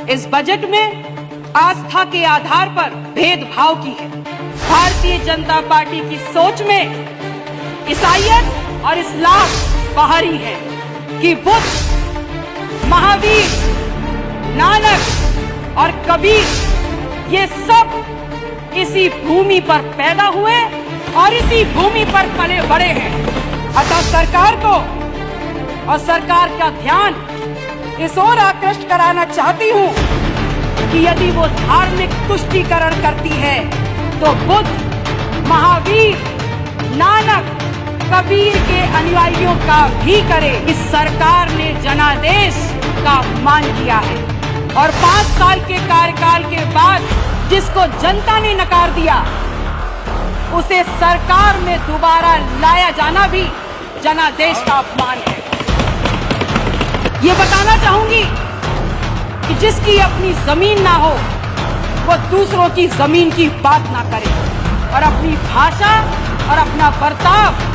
इस बजट में आस्था के आधार पर भेदभाव की है। भारतीय जनता पार्टी की सोच में ईसाईयत और इस्लाम बाहरी है कि बुद्ध, महावीर, नानक और कबीर ये सब इसी भूमि पर पैदा हुए और इसी भूमि पर पले बड़े हैं। अतः सरकार को और सरकार का ध्यान इस ओर आकृष्ट कराना चाहती हूँ कि यदि वो धार्मिक तुष्टीकरण करती है तो बुद्ध, महावीर, नानक, कबीर के अनुयायियों का भी करे। इस सरकार ने जनादेश का अपमान किया है और 5 साल के कार्यकाल के बाद जिसको जनता ने नकार दिया उसे सरकार में दोबारा लाया जाना भी जनादेश का अपमान है। ये बताना चाहूंगी कि जिसकी अपनी जमीन ना हो वो दूसरों की जमीन की बात ना करे और अपनी भाषा और अपना बर्ताव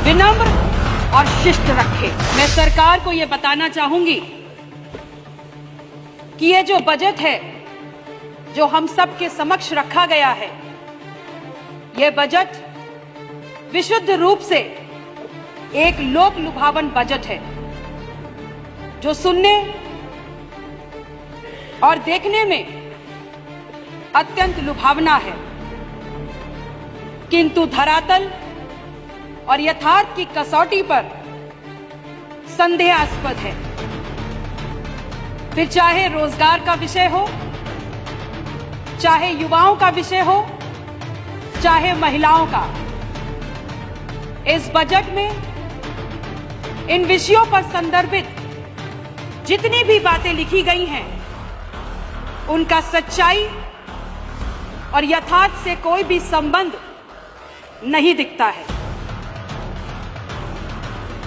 विनम्र और शिष्ट रखे। मैं सरकार को ये बताना चाहूंगी कि ये जो बजट है जो हम सबके समक्ष रखा गया है, ये बजट विशुद्ध रूप से एक लोक लुभावन बजट है जो सुनने और देखने में अत्यंत लुभावना है, किंतु धरातल और यथार्थ की कसौटी पर संदेहास्पद है। फिर चाहे रोजगार का विषय हो, चाहे युवाओं का विषय हो, चाहे महिलाओं का, इस बजट में इन विषयों पर संदर्भित जितनी भी बातें लिखी गई हैं उनका सच्चाई और यथार्थ से कोई भी संबंध नहीं दिखता है।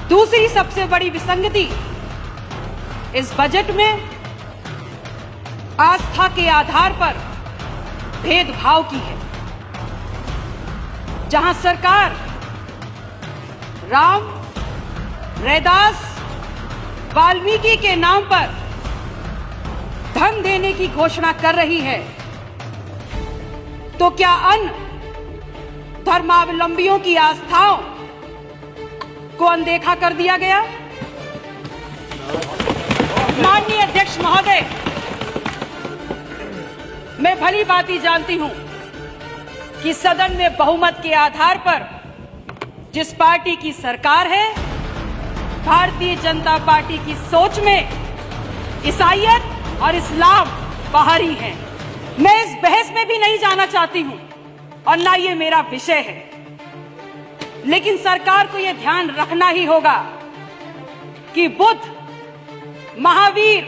दूसरी सबसे बड़ी विसंगति इस बजट में आस्था के आधार पर भेदभाव की है। जहां सरकार राम, रैदास, वाल्मीकि के नाम पर धन देने की घोषणा कर रही है, तो क्या अन्य धर्मावलंबियों की आस्थाओं को अनदेखा कर दिया गया? माननीय अध्यक्ष महोदय, मैं भली भांति जानती हूं कि सदन में बहुमत के आधार पर जिस पार्टी की सरकार है, भारतीय जनता पार्टी की सोच में ईसाईयत और इस्लाम बाहरी है। मैं इस बहस में भी नहीं जाना चाहती हूं और ना ये मेरा विषय है, लेकिन सरकार को यह ध्यान रखना ही होगा कि बुद्ध, महावीर,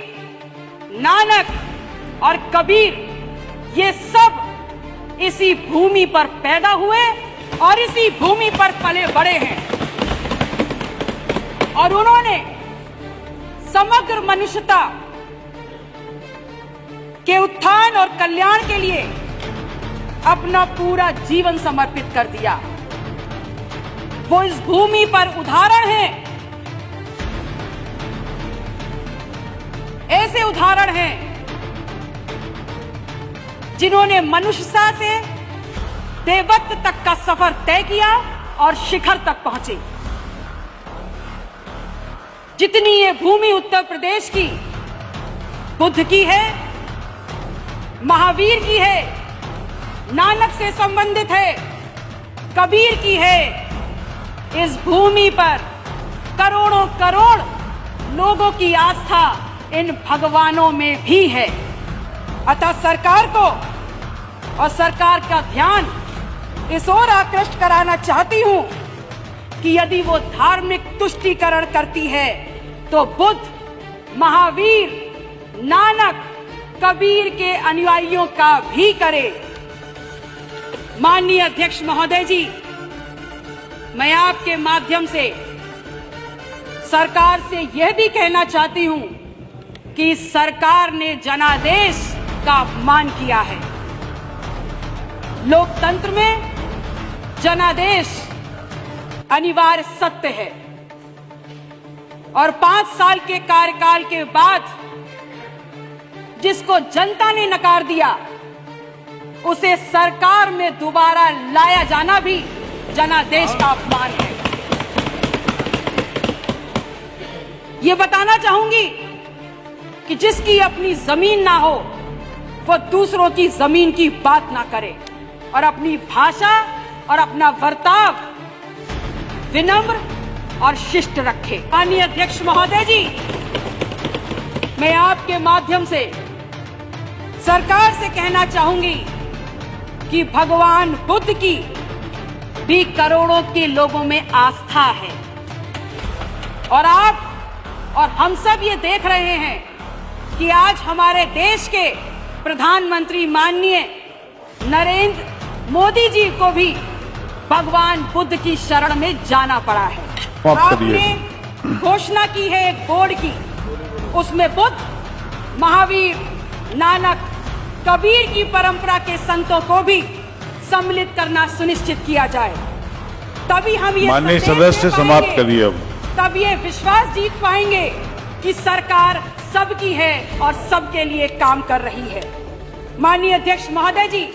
नानक और कबीर ये सब इसी भूमि पर पैदा हुए और इसी भूमि पर पले बड़े हैं और उन्होंने समग्र मनुष्यता के उत्थान और कल्याण के लिए अपना पूरा जीवन समर्पित कर दिया। वो इस भूमि पर उदाहरण हैं, ऐसे उदाहरण हैं जिन्होंने मनुष्यता से देवत्व तक का सफर तय किया और शिखर तक पहुंचे। जितनी ये भूमि उत्तर प्रदेश की बुद्ध की है, महावीर की है, नानक से संबंधित है, कबीर की है, इस भूमि पर करोड़ों करोड़ लोगों की आस्था इन भगवानों में भी है। अतः सरकार को और सरकार का ध्यान इस ओर आकृष्ट कराना चाहती हूं कि यदि वो धार्मिक तुष्टीकरण करती है तो बुद्ध, महावीर, नानक, कबीर के अनुयायियों का भी करे। माननीय अध्यक्ष महोदय जी, मैं आपके माध्यम से सरकार से यह भी कहना चाहती हूं कि सरकार ने जनादेश का अपमान किया है। लोकतंत्र में जनादेश अनिवार्य सत्य है और 5 साल के कार्यकाल के बाद जिसको जनता ने नकार दिया, उसे सरकार में दोबारा लाया जाना भी जनादेश का अपमान है। ये बताना चाहूंगी कि जिसकी अपनी जमीन ना हो वो दूसरों की जमीन की बात ना करे और अपनी भाषा और अपना बर्ताव विनम्र और शिष्ट रखे। माननीय अध्यक्ष महोदय जी, मैं आपके माध्यम से सरकार से कहना चाहूंगी कि भगवान बुद्ध की भी करोड़ों के लोगों में आस्था है और आप और हम सब ये देख रहे हैं कि आज हमारे देश के प्रधानमंत्री माननीय नरेंद्र मोदी जी को भी भगवान बुद्ध की शरण में जाना पड़ा है। आपने घोषणा की है एक बोर्ड की, उसमें बुद्ध, महावीर, नानक, कबीर की परंपरा के संतों को भी सम्मिलित करना सुनिश्चित किया जाए, तभी हम ये माननीय सदस्य समाप्त करिए। अब तब ये विश्वास जीत पाएंगे कि सरकार सबकी है और सबके लिए काम कर रही है। माननीय अध्यक्ष महोदय जी,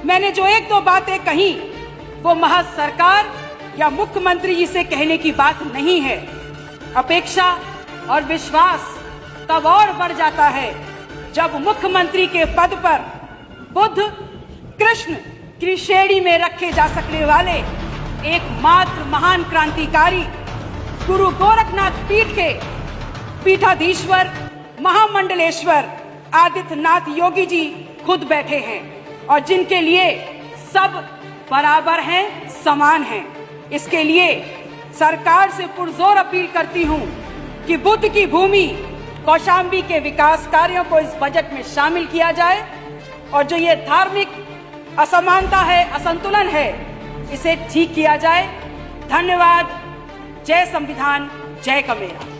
मैंने जो एक दो बातें कही वो महज सरकार या मुख्यमंत्री जी से कहने की बात नहीं है। अपेक्षा और विश्वास तब और बढ़ जाता है जब मुख्यमंत्री के पद पर बुद्ध, कृष्ण की श्रेणी में रखे जा सकने वाले एकमात्र महान क्रांतिकारी गुरु गोरखनाथ पीठ के पीठाधीश्वर महामंडलेश्वर आदित्यनाथ योगी जी खुद बैठे हैं और जिनके लिए सब बराबर हैं, समान हैं। इसके लिए सरकार से पुरजोर अपील करती हूं कि बुद्ध की भूमि कौशाम्बी के विकास कार्यों को इस बजट में शामिल किया जाए और जो ये धार्मिक असमानता है, असंतुलन है, इसे ठीक किया जाए। धन्यवाद। जय संविधान, जय कमेरा।